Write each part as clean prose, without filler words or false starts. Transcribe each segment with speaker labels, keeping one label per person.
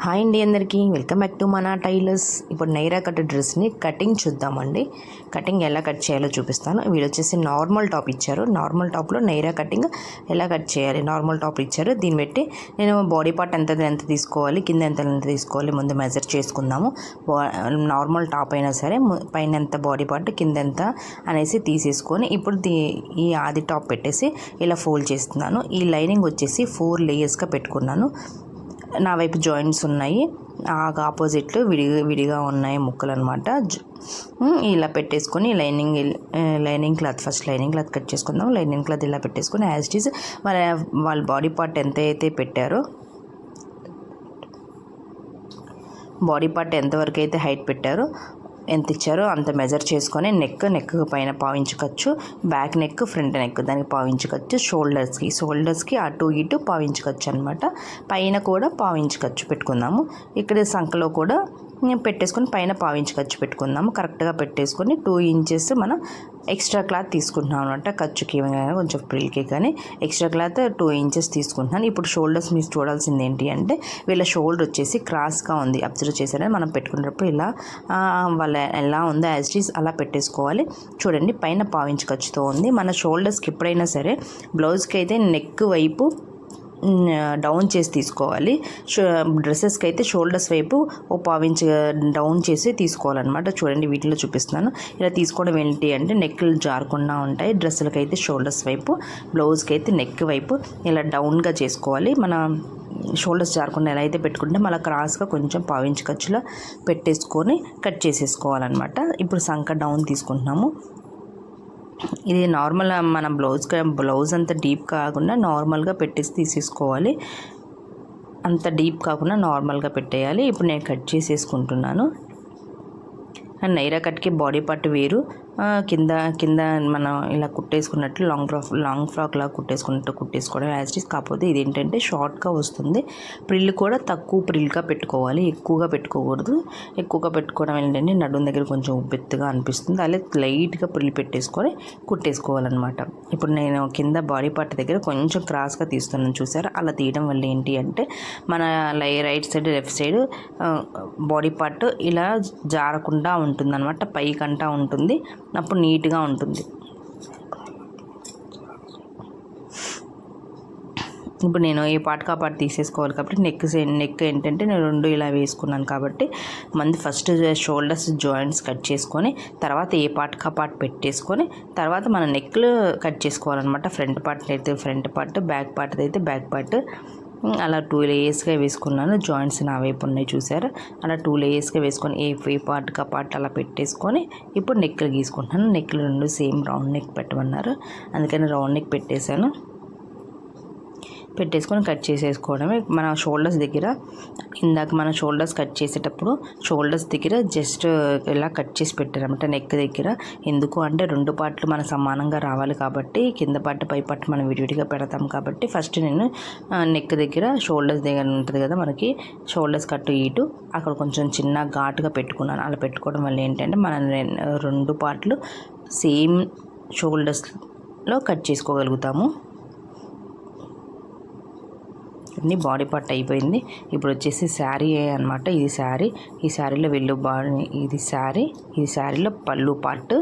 Speaker 1: Hi అండి, అందరికీ welcome back to మన టైలర్స్. ఇప్పుడు నైరా కట్ డ్రెస్ని కటింగ్ చూద్దామండి. కటింగ్ ఎలా కట్ చేయాలో చూపిస్తాను. వీళ్ళు వచ్చేసి నార్మల్ టాప్ ఇచ్చారు. నార్మల్ టాప్లో నైరా కటింగ్ ఎలా కట్ చేయాలి, నార్మల్ టాప్ ఇచ్చారు. దీన్ని పెట్టి నేను బాడీ పార్ట్ ఎంత తీసుకోవాలి, కింద ఎంత తీసుకోవాలి ముందు మెజర్ చేసుకుందాము. నార్మల్ టాప్ అయినా సరే పైన ఎంత బాడీ పార్ట్, కింద ఎంత అనేసి తీసేసుకొని ఇప్పుడు ఈ ఆది టాప్ పెట్టేసి ఇలా ఫోల్డ్ చేస్తున్నాను. ఈ లైనింగ్ వచ్చేసి 4 లేయర్స్గా పెట్టుకున్నాను. నా వైపు జాయింట్స్ ఉన్నాయి, ఆపోజిట్లో విడిగా ఉన్నాయి ముక్కలు అనమాట. ఇలా పెట్టేసుకొని lining cloth first lining cloth cut చేసుకుందాం. లైనింగ్ క్లాత్ ఇలా పెట్టేసుకొని యాజ్ ఇట్ ఈజ్ వాళ్ళ బాడీ పార్ట్ ఎంత అయితే పెట్టారో, బాడీ పార్ట్ ఎంతవరకు అయితే హైట్ పెట్టారో, ఎంత ఇచ్చారో అంత మెజర్ చేసుకొని నెక్ పైన పావించుకోవచ్చు, బ్యాక్ నెక్, ఫ్రంట్ నెక్ దానికి పావించుకోవచ్చు, షోల్డర్స్కి అటు ఇటు పావించుకోవచ్చు అనమాట. పైన కూడా పావించుకోవచ్చు పెట్టుకుందాము. ఇక్కడ సంఖలో కూడా పెట్టేసుకొని పైన పావించుకోవచ్చు పెట్టుకుందాము. కరెక్ట్గా పెట్టేసుకొని 2 ఇంచెస్ మనం ఎక్స్ట్రా క్లాత్ తీసుకుంటున్నాం అనమాట. ఖర్చుకి కొంచెం ఫ్రిల్కి కానీ ఎక్స్ట్రా క్లాత్ 2 ఇంచెస్ తీసుకుంటున్నాను. ఇప్పుడు షోల్డర్స్ మీరు చూడాల్సింది ఏంటి అంటే, వీళ్ళ షోల్డర్ వచ్చేసి క్రాస్గా ఉంది. అబ్జర్వ్ చేశారని మనం పెట్టుకునేటప్పుడు ఇలా వాళ్ళ ఎలా ఉందో యాజ్ ఇట్ ఈజ్ అలా పెట్టేసుకోవాలి. చూడండి, పైన పావించు ఖర్చుతో ఉంది. మన షోల్డర్స్కి ఎప్పుడైనా సరే బ్లౌజ్కి అయితే నెక్ వైపు డౌన్ చేసి తీసుకోవాలి. డ్రెస్సెస్కి అయితే షోల్డర్స్ వైపు ఓ పావించి డౌన్ చేసి తీసుకోవాలన్నమాట. చూడండి, వీటిలో చూపిస్తున్నాను. ఇలా తీసుకోవడం ఏంటి అంటే నెక్లు జారకుండా ఉంటాయి. డ్రెస్సులకి అయితే షోల్డర్స్ వైపు, బ్లౌజ్కి అయితే నెక్ వైపు ఇలా డౌన్గా చేసుకోవాలి. మన షోల్డర్స్ జారకుండా ఎలా అయితే పెట్టుకుంటే మళ్ళీ క్రాస్గా కొంచెం పావించి ఖర్చులో పెట్టేసుకొని కట్ చేసేసుకోవాలన్నమాట. ఇప్పుడు సంక డౌన్ తీసుకుంటున్నాము. ఇది నార్మల్ మన బ్లౌజ్ అంత డీప్ కాకుండా నార్మల్గా పెట్టేసి తీసేసుకోవాలి. అంత డీప్ కాకుండా నార్మల్గా పెట్టేయాలి. ఇప్పుడు నేను కట్ చేసేసుకుంటున్నాను. నైరా కట్కి బాడీ పార్ట్ వేరు, కింద మనం ఇలా కుట్టేసుకున్నట్టు లాంగ్ ఫ్రాక్ లాగా కుట్టేసుకోవడం యాజ్ ఇట్ ఈస్. కాకపోతే ఇదేంటంటే షార్ట్గా వస్తుంది. ప్రిల్ కూడా తక్కువ ప్రిల్గా పెట్టుకోవాలి, ఎక్కువగా పెట్టుకోకూడదు. ఎక్కువగా పెట్టుకోవడం ఏంటంటే నడుము దగ్గర కొంచెం ఉబ్బెత్తుగా అనిపిస్తుంది. అలా లైట్గా ప్రిల్ పెట్టేసుకొని కుట్టేసుకోవాలన్నమాట. ఇప్పుడు నేను కింద బాడీ పార్ట్ దగ్గర కొంచెం క్రాస్గా తీస్తున్నాను, చూసారా? అలా తీయడం వల్ల ఏంటి అంటే మన right side left side body part ఇలా జారకుండా ఉంటుందన్నమాట, పైకంటా ఉంటుంది. అప్పుడు నీట్గా ఉంటుంది. ఇప్పుడు నేను ఈ పార్ట్ కా పార్ట్ తీసేసుకోవాలి కాబట్టి నెక్ ఏంటంటే నేను 2 ఇలా వేసుకున్నాను కాబట్టి ఫస్ట్ షోల్డర్స్ జాయింట్స్ కట్ చేసుకొని తర్వాత ఏ పార్ట్ కా పార్ట్ పెట్టేసుకొని తర్వాత మన నెక్లు కట్ చేసుకోవాలన్నమాట. ఫ్రంట్ పార్ట్ అయితే ఫ్రంట్ పార్ట్, బ్యాక్ పార్ట్ అయితే బ్యాక్ పార్ట్. అలా 2 లేయర్స్గా వేసుకున్నాను. జాయింట్స్ నా వైపు ఉన్నాయి, చూసారా? అలా 2 లేయర్స్గా వేసుకొని ఏ పార్ట్ కా పార్ట్ అలా పెట్టేసుకొని ఇప్పుడు నెక్లు గీసుకుంటున్నాను. నెక్లు 2 సేమ్ రౌండ్ నెక్ పెట్టమన్నారు, అందుకని రౌండ్ నెక్ పెట్టేసుకొని కట్ చేసేసుకోవడమే. మన షోల్డర్స్ దగ్గర ఇందాక మన షోల్డర్స్ కట్ చేసేటప్పుడు షోల్డర్స్ దగ్గర జస్ట్ ఇలా కట్ చేసి పెట్టారనమాట నెక్ దగ్గర. ఎందుకు అంటే 2 పార్ట్లు మన సమానంగా రావాలి కాబట్టి, కింద పార్ట్ పై పార్ట్ మనం విడివిడిగా పెడతాం కాబట్టి ఫస్ట్ నేను నెక్ దగ్గర షోల్డర్స్ దగ్గర ఉంటుంది కదా మనకి షోల్డర్స్ కట్టు ఇటు అక్కడ కొంచెం చిన్న ఘాటుగా పెట్టుకున్నాను. అలా పెట్టుకోవడం వల్ల ఏంటంటే మన 2 పార్ట్లు సేమ్ షోల్డర్స్లో కట్ చేసుకోగలుగుతాము. అన్ని బాడీ పార్ట్ అయిపోయింది. ఇప్పుడు వచ్చేసి శారీ అనమాట. ఇది శారీ, ఈ శారీలో ఇది శారీలో పళ్ళు పార్ట్.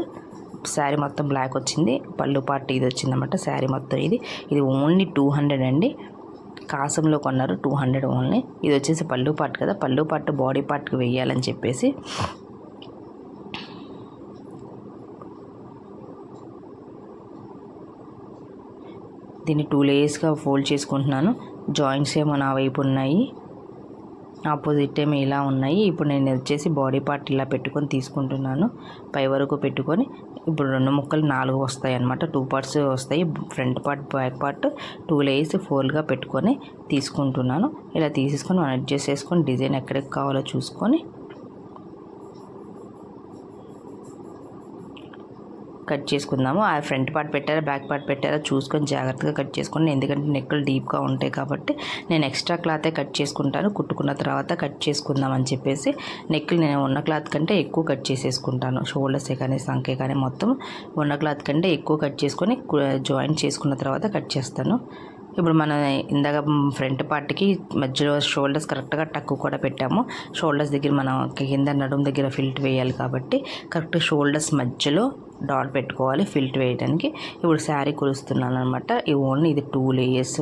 Speaker 1: శారీ మొత్తం బ్లాక్ వచ్చింది, పళ్ళు పార్ట్ ఇది వచ్చిందన్నమాట. శారీ మొత్తం ఇది ఓన్లీ 200 అండి. కాసంలో కొన్నారు, 200 ఓన్లీ. ఇది వచ్చేసి పళ్ళు పార్ట్ కదా, పళ్ళు పార్ట్ బాడీ పార్ట్కి వేయాలని చెప్పేసి దీన్ని 2 లేయర్స్గా ఫోల్డ్ చేసుకుంటున్నాను. జాయింట్స్ ఏమో నా వైపు ఉన్నాయి, ఆపోజిట్ ఏమో ఇలా ఉన్నాయి. ఇప్పుడు నేను వచ్చేసి బాడీ పార్ట్ ఇలా పెట్టుకొని తీసుకుంటున్నాను, పై వరకు పెట్టుకొని. ఇప్పుడు 2 ముక్కలు 4 వస్తాయి అన్నమాట. 2 పార్ట్స్ వస్తాయి, front part back part. 2 layers ఫోల్డ్గా పెట్టుకొని తీసుకుంటున్నాను. ఇలా తీసేసుకొని మనం అడ్జస్ట్ చేసుకొని డిజైన్ ఎక్కడికి కావాలో చూసుకొని కట్ చేసుకుందాము. ఆ ఫ్రంట్ పార్ట్ పెట్టారా బ్యాక్ పార్ట్ పెట్టారా చూసుకొని జాగ్రత్తగా కట్ చేసుకోండి. ఎందుకంటే నెక్కులు డీప్గా ఉంటాయి కాబట్టి నేను ఎక్స్ట్రా క్లాతే కట్ చేసుకుంటాను. కుట్టుకున్న తర్వాత కట్ చేసుకుందాం అని చెప్పేసి నెక్కులు నేను ఉన్న క్లాత్ కంటే ఎక్కువ కట్ చేసేసుకుంటాను. షోల్డర్సే కానీ సంకే కానీ మొత్తం ఉన్న క్లాత్ కంటే ఎక్కువ కట్ చేసుకొని జాయింట్ చేసుకున్న తర్వాత కట్ చేస్తాను. ఇప్పుడు మనం ఇందాక ఫ్రంట్ పార్ట్కి మధ్యలో షోల్డర్స్ కరెక్ట్గా టక్కు కూడా పెట్టాము. షోల్డర్స్ దగ్గర మనం కింద నడుము దగ్గర ఫిల్ట్ వేయాలి కాబట్టి కరెక్ట్ షోల్డర్స్ మధ్యలో డాట్ పెట్టుకోవాలి ఫిల్ట్ వేయడానికి. ఇప్పుడు శారీ కొలుస్తున్నాను అనమాట. ఈ ఓన్లీ ఇది 2 లేయర్స్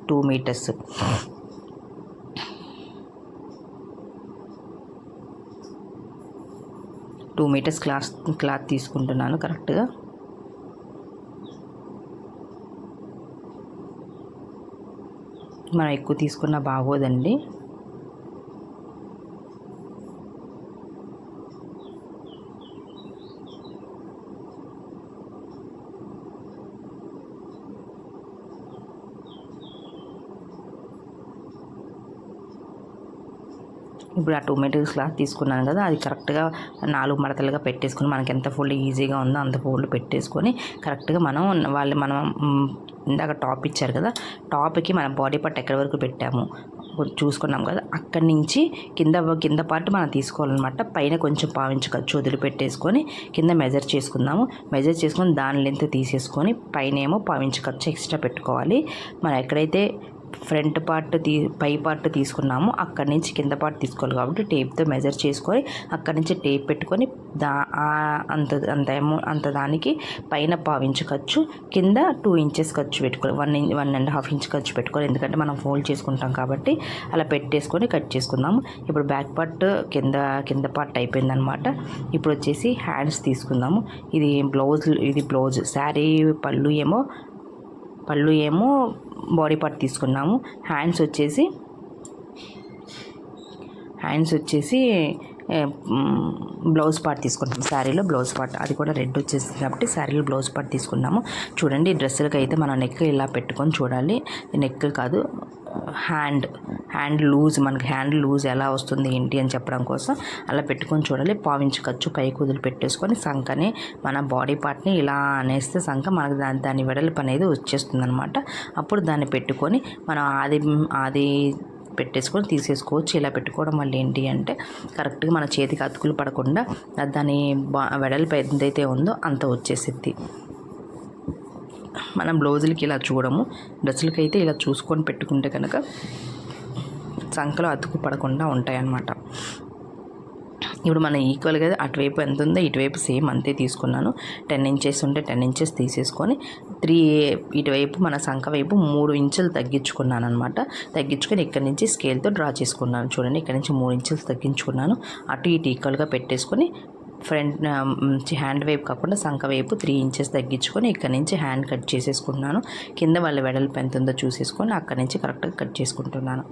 Speaker 1: 2 మీటర్స్. క్లాత్ తీసుకుంటున్నాను కరెక్ట్గా. మనం ఎక్కువ తీసుకున్న బాగోదండి. ఇప్పుడు ఆ 2 మీటర్స్ క్లాత్ తీసుకున్నాను కదా, అది కరెక్ట్గా 4 మడతలుగా పెట్టేసుకుని మనకి ఎంత ఫోల్డ్ ఈజీగా ఉందో అంత ఫోల్డ్ పెట్టేసుకొని కరెక్ట్గా మనం ఇందాక టాప్ ఇచ్చారు కదా, టాప్కి మన బాడీ పార్ట్ ఎక్కడి వరకు పెట్టాము చూసుకున్నాం కదా, అక్కడి నుంచి కింద పార్ట్ మనం తీసుకోవాలన్నమాట. పైన కొంచెం పావించు ఖర్చు వదిలిపెట్టేసుకొని కింద మెజర్ చేసుకుందాము. మెజర్ చేసుకొని దాని లెంత్ తీసేసుకొని పైన ఏమో పావించు ఖర్చు ఎక్స్ట్రా పెట్టుకోవాలి. మనం ఎక్కడైతే ఫ్రంట్ పార్ట్ పై పార్ట్ తీసుకున్నామో అక్కడి నుంచి కింద పార్ట్ తీసుకోవాలి కాబట్టి టేప్తో మెజర్ చేసుకొని అక్కడి నుంచి టేప్ పెట్టుకొని అంత దానికి పైన 1/4 ఇంచు ఖర్చు, కింద 2 ఇంచెస్ ఖర్చు పెట్టుకోవాలి. 1.5 ఇంచ్ ఖర్చు పెట్టుకోవాలి. ఎందుకంటే మనం ఫోల్డ్ చేసుకుంటాం కాబట్టి అలా పెట్టేసుకొని కట్ చేసుకుందాము. ఇప్పుడు బ్యాక్ పార్ట్ కింద పార్ట్ అయిపోయిందనమాట. ఇప్పుడు వచ్చేసి హ్యాండ్స్ తీసుకుందాము. ఇది బ్లౌజ్ శారీ పళ్ళు ఏమో బాడీ పార్ట్ తీసుకున్నాము. హ్యాండ్స్ వచ్చేసి బ్లౌజ్ పార్ట్ తీసుకుంటాం. శారీలో బ్లౌజ్ పార్ట్ అది కూడా రెడ్ వచ్చేసింది కాబట్టి శారీలో బ్లౌజ్ పార్ట్ తీసుకున్నాము. చూడండి, డ్రెస్సులకి అయితే మనం నెక్ ఇలా పెట్టుకొని చూడాలి. నెక్ కాదు, హ్యాండ్ లూజ్, మనకి హ్యాండ్ లూజ్ ఎలా వస్తుంది ఏంటి అని చెప్పడం కోసం అలా పెట్టుకొని చూడాలి. 1/4 ఇంచు ఖర్చు పైకి వదిలి పెట్టేసుకొని సంకని మన బాడీ పార్ట్ని ఇలా అనేస్తే సంక మనకు దాని వెడల్పు అనేది వచ్చేస్తుంది అనమాట. అప్పుడు దాన్ని పెట్టుకొని మనం అది పెట్టేసుకొని తీసేసుకోవచ్చు. ఇలా పెట్టుకోవడం వల్ల ఏంటి అంటే కరెక్ట్గా మన చేతికి అతుకులు పడకుండా దాని వెడల్పు ఎంతైతే ఉందో అంత వచ్చేసిద్ది. మనం బ్లౌజులకి ఇలా చూడము, డ్రెస్సులకి అయితే ఇలా చూసుకొని పెట్టుకుంటే కనుక సంకలో అతుకు పడకుండా ఉంటాయన్నమాట. ఇప్పుడు మనం ఈక్వల్గా అటువైపు ఎంత ఉందో ఇటువైపు సేమ్ అంతే తీసుకున్నాను. 10 ఇంచెస్ ఉంటే 10 ఇంచెస్ తీసేసుకొని ఇటువైపు మన సంక వైపు 3 ఇంచులు తగ్గించుకున్నాను అనమాట. తగ్గించుకొని ఇక్కడ నుంచి స్కేల్తో డ్రా చేసుకున్నాను. చూడండి, ఇక్కడ నుంచి 3 ఇంచులు తగ్గించుకున్నాను. అటు ఇటు ఈక్వల్గా పెట్టేసుకొని హ్యాండ్ వైపు కాకుండా సంక వైపు 3 ఇంచెస్ తగ్గించుకొని ఇక్కడ నుంచి హ్యాండ్ కట్ చేసేసుకున్నాను. కింద వాళ్ళ వెడల్పు ఎంత ఉందో చూసేసుకొని అక్కడ నుంచి కరెక్ట్గా కట్ చేసుకుంటున్నాను.